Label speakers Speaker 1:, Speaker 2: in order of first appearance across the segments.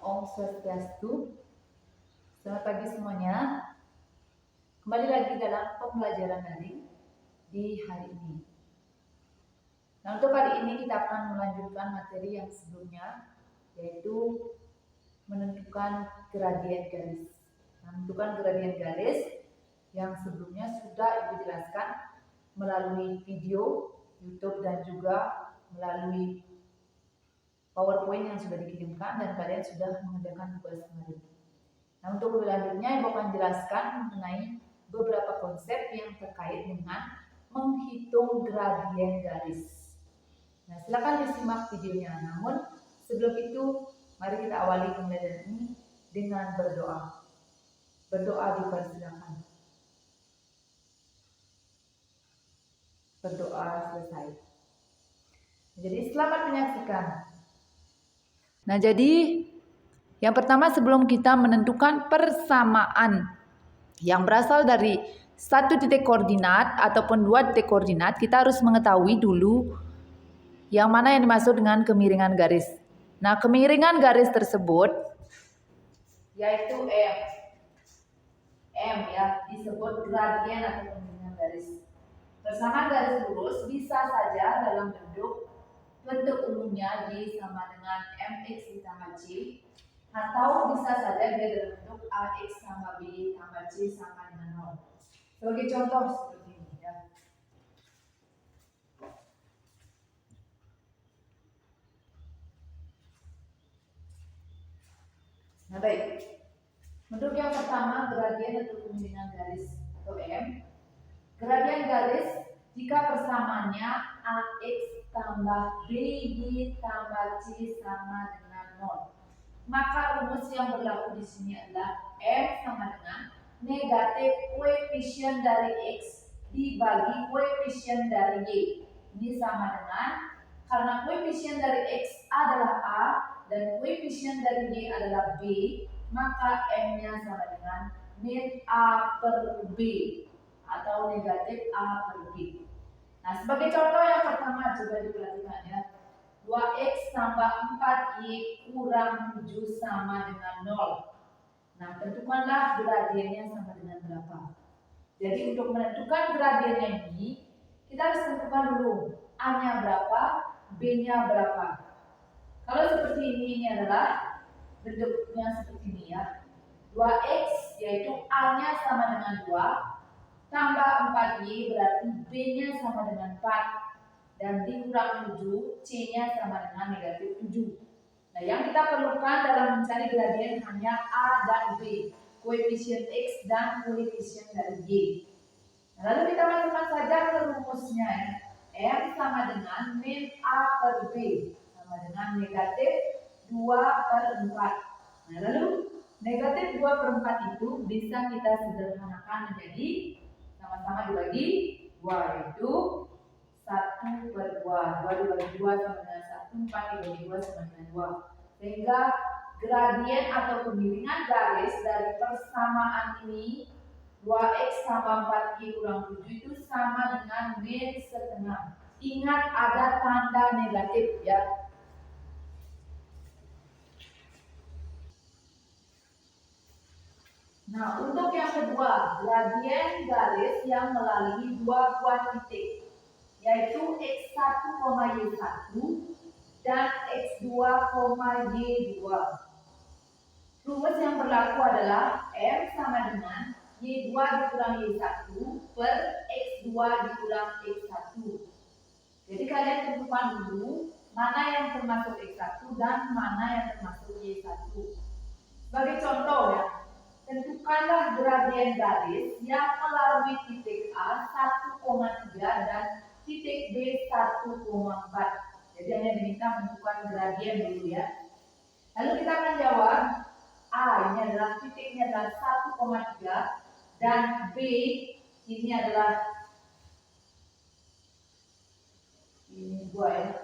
Speaker 1: Om Swastiastu. Selamat pagi semuanya. Kembali lagi dalam pembelajaran daring di hari ini. Nah, untuk hari ini kita akan melanjutkan materi yang sebelumnya, yaitu menentukan gradien garis. Nah, menentukan gradien garis yang sebelumnya sudah Ibu jelaskan melalui video YouTube dan juga melalui PowerPoint yang sudah dikirimkan dan kalian sudah mengerjakan tugas kemarin. Nah, untuk lebih lanjutnya Ibu akan jelaskan mengenai beberapa konsep yang terkait dengan menghitung gradien garis. Nah, silakan disimak videonya. Namun sebelum itu, mari kita awali pembelajaran ini dengan berdoa. Berdoa dipersilakan. Berdoa selesai. Jadi selamat menyaksikan. Nah, jadi yang pertama sebelum kita menentukan persamaan yang berasal dari satu titik koordinat ataupun dua titik koordinat, kita harus mengetahui dulu yang mana yang dimaksud dengan kemiringan garis. Nah, kemiringan garis tersebut yaitu M ya, disebut gradien atau kemiringan garis. Persamaan garis lurus bisa saja dalam bentuk umumnya Y sama dengan MX ditambah C, atau bisa saja dia dalam bentuk AX tambah B tambah C sama dengan 0. Sebagai contoh seperti ini ya. Nah, baik. Bentuk yang pertama gradien atau kemiringan garis atau M. Gradien garis jika persamaannya AX tambah BY tambah C sama dengan 0. Maka rumus yang berlaku di sini adalah M sama dengan negatif koefisien dari X dibagi koefisien dari Y. Ini sama dengan, karena koefisien dari X adalah A dan koefisien dari Y adalah B, maka M-nya sama dengan min A per B atau negatif A per B. Nah, sebagai contoh yang pertama coba diperhatikan ya. 2X tambah 4Y kurang 7 sama dengan 0. Nah, tentukanlah gradiennya sama dengan berapa. Jadi untuk menentukan gradiennya ini, kita harus tentukan dulu A-nya berapa, B-nya berapa. Kalau seperti ini adalah bentuknya seperti ini ya. 2X yaitu A-nya sama dengan 2, tambah 4Y berarti B-nya sama dengan 4. Dan dikurang 7, C-nya sama dengan negatif 7. Nah, yang kita perlukan dalam mencari gradien hanya A dan B, koefisien X dan koefisien dari Y. Nah, lalu kita masukkan saja ke rumusnya ya. M sama dengan min A per B sama dengan negatif 2 per 4. Nah, lalu negatif 2 per 4 itu bisa kita sederhanakan menjadi sama-sama dibagi 2, yaitu 1 per 2. 2 dibagi 2 sama dengan 1, 4 dibagi 2 sama dengan 2. Sehingga gradien atau kemiringan garis dari persamaan ini 2X tambah 4Y kurang 7 itu sama dengan min setengah. Ingat ada tanda negatif ya. Nah, untuk yang kedua, gradien garis yang melalui dua buah titik, yaitu X1, Y1 dan X2, Y2. Rumus yang berlaku adalah M sama dengan Y2 dikurang Y1 per X2 dikurang X1. Jadi kalian tentukan dulu mana yang termasuk X1 dan mana yang termasuk Y1. Sebagai contoh ya, tentukanlah gradien garis yang melalui titik A 1,3 dan titik B 1,4. Jadi hanya diminta menentukan gradien dulu ya. Lalu kita akan jawab A ini adalah titiknya adalah 1,3 dan B ini adalah ini 2 ya.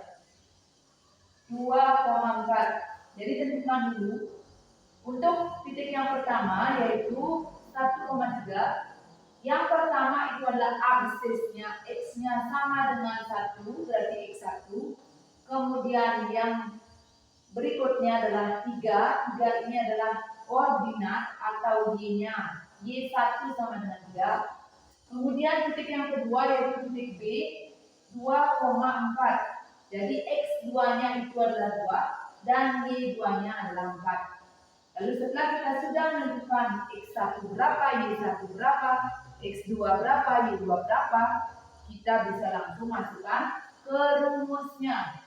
Speaker 1: 2,4. Jadi tentukan dulu untuk titik yang pertama yaitu 1,3. Yang pertama itu adalah absisnya, X-nya sama dengan 1 berarti X1. Kemudian yang Berikutnya adalah 3. 3 ini adalah koordinat atau Y-nya. Y1 sama dengan 3. Kemudian titik yang kedua yaitu titik B 2,4. Jadi X2-nya itu adalah 2 dan Y2-nya adalah 4. Lalu setelah kita sudah menentukan X1 berapa, Y1 berapa, X2 berapa, Y2 berapa, kita bisa langsung masukkan ke rumusnya.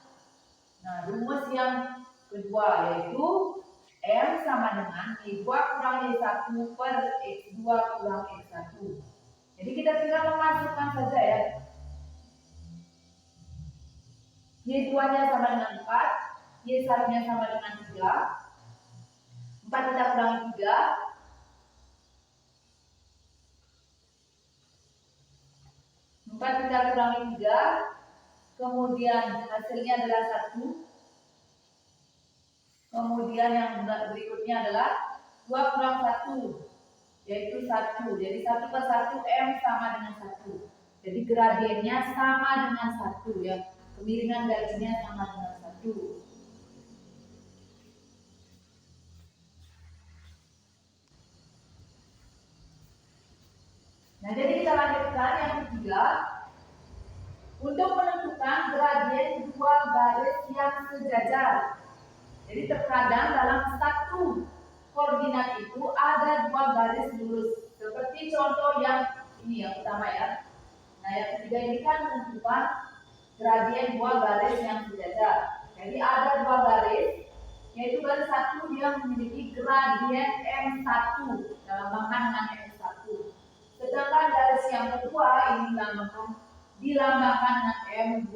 Speaker 1: Nah, rumus yang kedua yaitu M sama dengan Y2 kurang Y1 per X2 kurang X1. Jadi kita tinggal memasukkan saja ya. Y2-nya sama dengan 4, Y1-nya sama dengan 3. 4 kita kurangi 3. 4 kita kurangi 3. Kemudian hasilnya adalah 1. Kemudian yang berikutnya adalah 2 kurang 1, yaitu 1. Jadi 1 per 1 M sama dengan 1. Jadi gradiennya sama dengan 1 ya. Kemiringan garisnya sama dengan 1. Nah, jadi kita lanjutkan yang ketiga. Untuk menentukan gradien dua garis yang sejajar. Jadi terkadang dalam satu koordinat itu ada 2 garis lurus. Seperti contoh yang ini yang pertama ya. Nah, yang ketiga ini kan menentukan gradien 2 garis yang sejajar. Jadi ada 2 garis, yaitu garis 1 dia memiliki gradien M1 dilambangkan dengan M1. Sedangkan garis yang kedua ini dilambangkan dengan M2.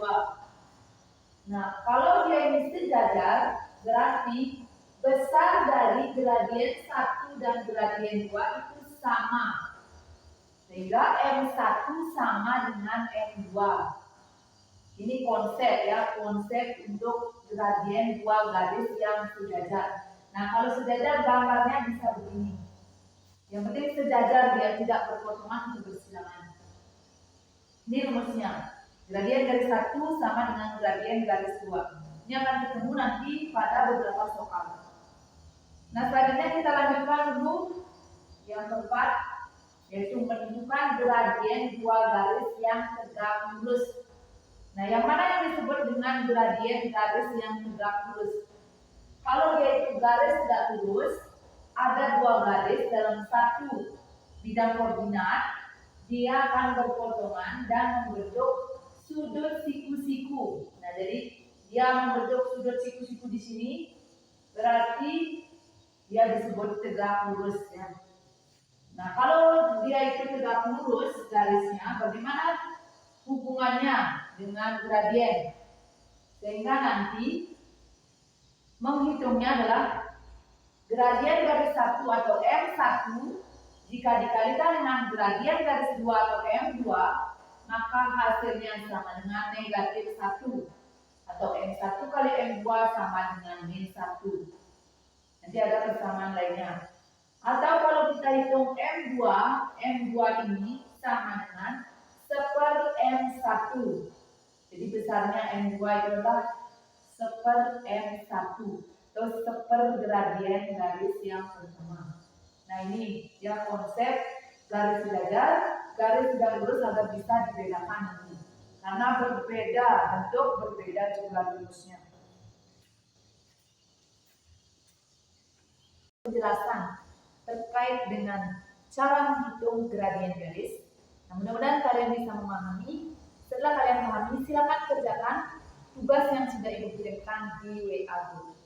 Speaker 1: Nah, kalau dia ini sejajar, berarti besar dari gradien 1 dan gradien 2 itu sama. Sehingga M1 sama dengan M2. Ini konsep ya, konsep untuk gradien 2 garis yang sejajar. Nah, kalau sejajar gambarnya bisa begini. Yang penting sejajar, dia tidak berpotongan atau bersilangan. Ini rumusnya. Gradien garis 1 sama dengan gradien garis 2. Ini akan ketemu nanti pada beberapa soal. Nah, selanjutnya kita lanjutkan dulu yang keempat, yaitu menentukan gradien 2 garis yang tegak lurus. Nah, yang mana yang disebut dengan gradien garis yang tegak lurus? Kalau yaitu garis tegak lurus, ada 2 garis dalam satu bidang koordinat, dia akan berpotongan dan membentuk sudut siku-siku. Nah, jadi dia membentuk sudut siku-siku di sini, berarti dia disebut tegak lurus ya. Nah, kalau dia itu tegak lurus garisnya, bagaimana hubungannya dengan gradien? Sehingga nanti menghitungnya adalah gradien garis 1 atau M1 jika dikalikan dengan gradien garis 2 atau M2, maka hasilnya sama dengan negatif 1. Atau M1 kali M2 sama dengan min 1. Nanti ada persamaan lainnya. Atau kalau kita hitung M2 ini sama dengan 1 M1. Jadi besarnya M2 itu adalah 1 M1 atau 1 gradien garis yang pertama. Nah, ini ya konsep garis sejajar, garis tegak lurus agar bisa dibedakan nanti. Karena berbeda bentuk, berbeda jumlah lurusnya. Penjelasan terkait dengan cara menghitung gradien garis. Nah, mudah-mudahan kalian bisa memahami. Setelah kalian memahami, silakan kerjakan tugas yang sudah ibu kirimkan di WA group.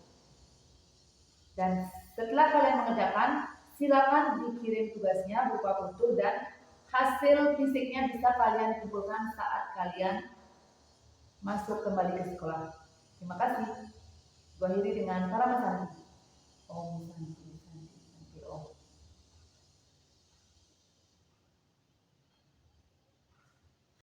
Speaker 1: Dan setelah kalian mengerjakan, silakan dikirim tugasnya berupa foto dan hasil fisiknya bisa kalian kumpulkan saat kalian masuk kembali ke sekolah. Terima kasih. Gua akhiri dengan para Om Santi.